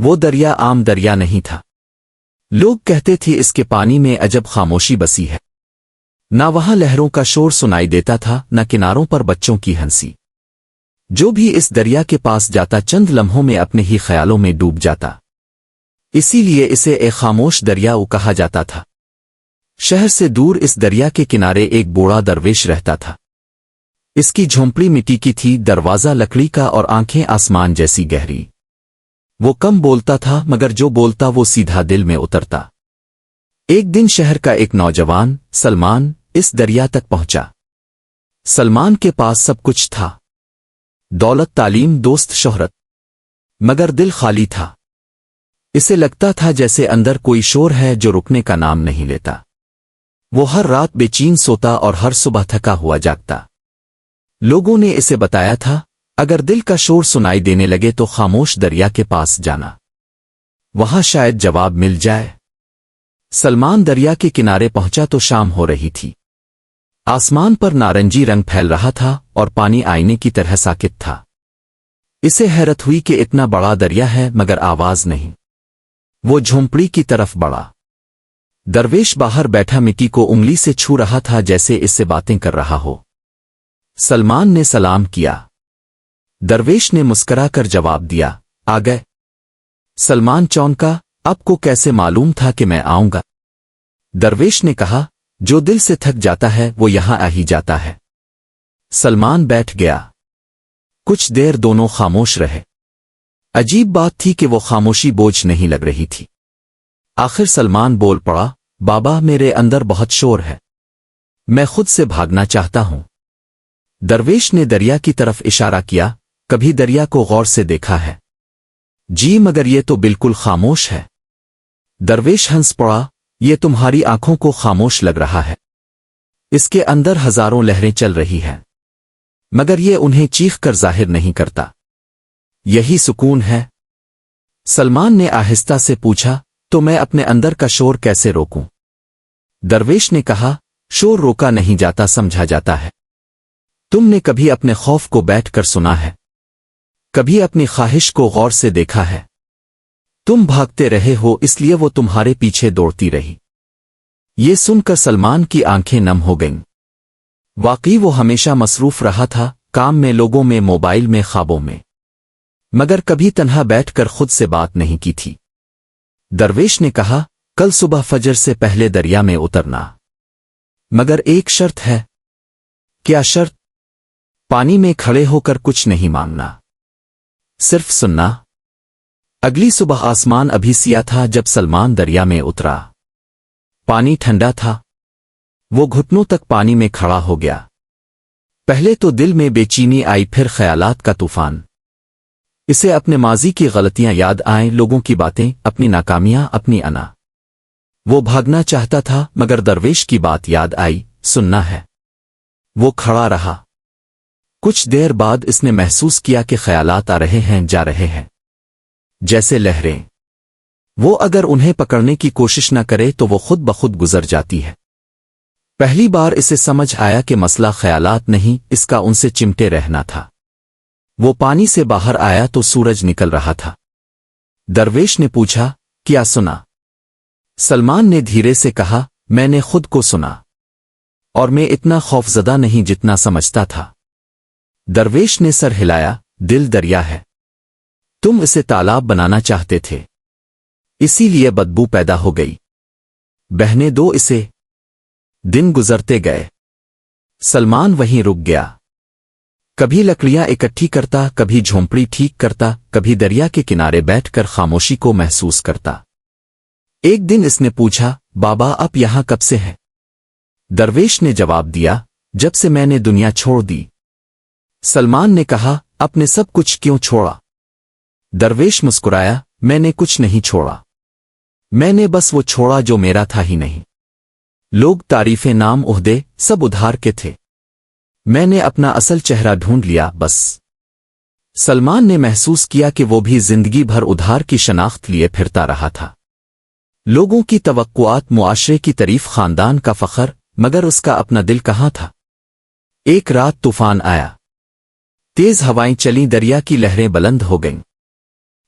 وہ دریا عام دریا نہیں تھا۔ لوگ کہتے تھے اس کے پانی میں عجب خاموشی بسی ہے، نہ وہاں لہروں کا شور سنائی دیتا تھا، نہ کناروں پر بچوں کی ہنسی۔ جو بھی اس دریا کے پاس جاتا چند لمحوں میں اپنے ہی خیالوں میں ڈوب جاتا، اسی لیے اسے ایک خاموش دریاؤ کہا جاتا تھا۔ شہر سے دور اس دریا کے کنارے ایک بوڑھا درویش رہتا تھا۔ اس کی جھونپڑی مٹی کی تھی، دروازہ لکڑی کا اور آنکھیں آسمان جیسی گہری۔ وہ کم بولتا تھا، مگر جو بولتا وہ سیدھا دل میں اترتا۔ ایک دن شہر کا ایک نوجوان سلمان اس دریا تک پہنچا۔ سلمان کے پاس سب کچھ تھا، دولت، تعلیم، دوست، شہرت، مگر دل خالی تھا۔ اسے لگتا تھا جیسے اندر کوئی شور ہے جو رکنے کا نام نہیں لیتا۔ وہ ہر رات بے چین سوتا اور ہر صبح تھکا ہوا جاگتا۔ لوگوں نے اسے بتایا تھا، اگر دل کا شور سنائی دینے لگے تو خاموش دریا کے پاس جانا، وہاں شاید جواب مل جائے۔ سلمان دریا کے کنارے پہنچا تو شام ہو رہی تھی۔ آسمان پر نارنجی رنگ پھیل رہا تھا اور پانی آئینے کی طرح ساکت تھا۔ اسے حیرت ہوئی کہ اتنا بڑا دریا ہے مگر آواز نہیں۔ وہ جھونپڑی کی طرف بڑھا۔ درویش باہر بیٹھا مٹی کو انگلی سے چھو رہا تھا جیسے اس سے باتیں کر رہا ہو۔ سلمان نے سلام کیا۔ درویش نے مسکرا کر جواب دیا، آ گئے؟ سلمان چونکا، آپ کو کیسے معلوم تھا کہ میں آؤں گا؟ درویش نے کہا، جو دل سے تھک جاتا ہے وہ یہاں آ ہی جاتا ہے۔ سلمان بیٹھ گیا۔ کچھ دیر دونوں خاموش رہے۔ عجیب بات تھی کہ وہ خاموشی بوجھ نہیں لگ رہی تھی۔ آخر سلمان بول پڑا، بابا میرے اندر بہت شور ہے، میں خود سے بھاگنا چاہتا ہوں۔ درویش نے دریا کی طرف اشارہ کیا، کبھی دریا کو غور سے دیکھا ہے؟ جی مگر یہ تو بالکل خاموش ہے۔ درویش ہنس پڑا، یہ تمہاری آنکھوں کو خاموش لگ رہا ہے، اس کے اندر ہزاروں لہریں چل رہی ہیں، مگر یہ انہیں چیخ کر ظاہر نہیں کرتا۔ یہی سکون ہے۔ سلمان نے آہستہ سے پوچھا، تو میں اپنے اندر کا شور کیسے روکوں؟ درویش نے کہا، شور روکا نہیں جاتا، سمجھا جاتا ہے۔ تم نے کبھی اپنے خوف کو بیٹھ کر سنا ہے؟ کبھی اپنی خواہش کو غور سے دیکھا ہے؟ تم بھاگتے رہے ہو اس لیے وہ تمہارے پیچھے دوڑتی رہی۔ یہ سن کر سلمان کی آنکھیں نم ہو گئیں۔ واقعی وہ ہمیشہ مصروف رہا تھا، کام میں، لوگوں میں، موبائل میں، خوابوں میں، مگر کبھی تنہا بیٹھ کر خود سے بات نہیں کی تھی۔ درویش نے کہا، کل صبح فجر سے پہلے دریا میں اترنا، مگر ایک شرط ہے۔ کیا شرط؟ پانی میں کھڑے ہو کر کچھ نہیں مانگنا، صرف سننا۔ اگلی صبح آسمان ابھی سیاہ تھا جب سلمان دریا میں اترا۔ پانی ٹھنڈا تھا۔ وہ گھٹنوں تک پانی میں کھڑا ہو گیا۔ پہلے تو دل میں بے چینی آئی، پھر خیالات کا طوفان۔ اسے اپنے ماضی کی غلطیاں یاد آئیں، لوگوں کی باتیں، اپنی ناکامیاں، اپنی انا۔ وہ بھاگنا چاہتا تھا مگر درویش کی بات یاد آئی، سننا ہے۔ وہ کھڑا رہا۔ کچھ دیر بعد اس نے محسوس کیا کہ خیالات آ رہے ہیں، جا رہے ہیں، جیسے لہریں۔ وہ اگر انہیں پکڑنے کی کوشش نہ کرے تو وہ خود بخود گزر جاتی ہے۔ پہلی بار اسے سمجھ آیا کہ مسئلہ خیالات نہیں، اس کا ان سے چمٹے رہنا تھا۔ وہ پانی سے باہر آیا تو سورج نکل رہا تھا۔ درویش نے پوچھا، کیا سنا؟ سلمان نے دھیرے سے کہا، میں نے خود کو سنا، اور میں اتنا خوفزدہ نہیں جتنا سمجھتا تھا۔ درویش نے سر ہلایا، دل دریا ہے، تم اسے تالاب بنانا چاہتے تھے، اسی لیے بدبو پیدا ہو گئی، بہنے دو اسے۔ دن گزرتے گئے۔ سلمان وہیں رک گیا۔ کبھی لکڑیاں اکٹھی کرتا، کبھی جھونپڑی ٹھیک کرتا، کبھی دریا کے کنارے بیٹھ کر خاموشی کو محسوس کرتا۔ ایک دن اس نے پوچھا، بابا آپ یہاں کب سے ہیں؟ درویش نے جواب دیا، جب سے میں نے دنیا چھوڑ دی۔ سلمان نے کہا، اپنے سب کچھ کیوں چھوڑا؟ درویش مسکرایا، میں نے کچھ نہیں چھوڑا، میں نے بس وہ چھوڑا جو میرا تھا ہی نہیں۔ لوگ، تعریفیں، نام، عہدے، سب ادھار کے تھے، میں نے اپنا اصل چہرہ ڈھونڈ لیا بس۔ سلمان نے محسوس کیا کہ وہ بھی زندگی بھر ادھار کی شناخت لیے پھرتا رہا تھا۔ لوگوں کی توقعات، معاشرے کی تعریف، خاندان کا فخر، مگر اس کا اپنا دل کہاں تھا؟ ایک رات طوفان آیا، تیز ہوائیں چلیں، دریا کی لہریں بلند ہو گئیں۔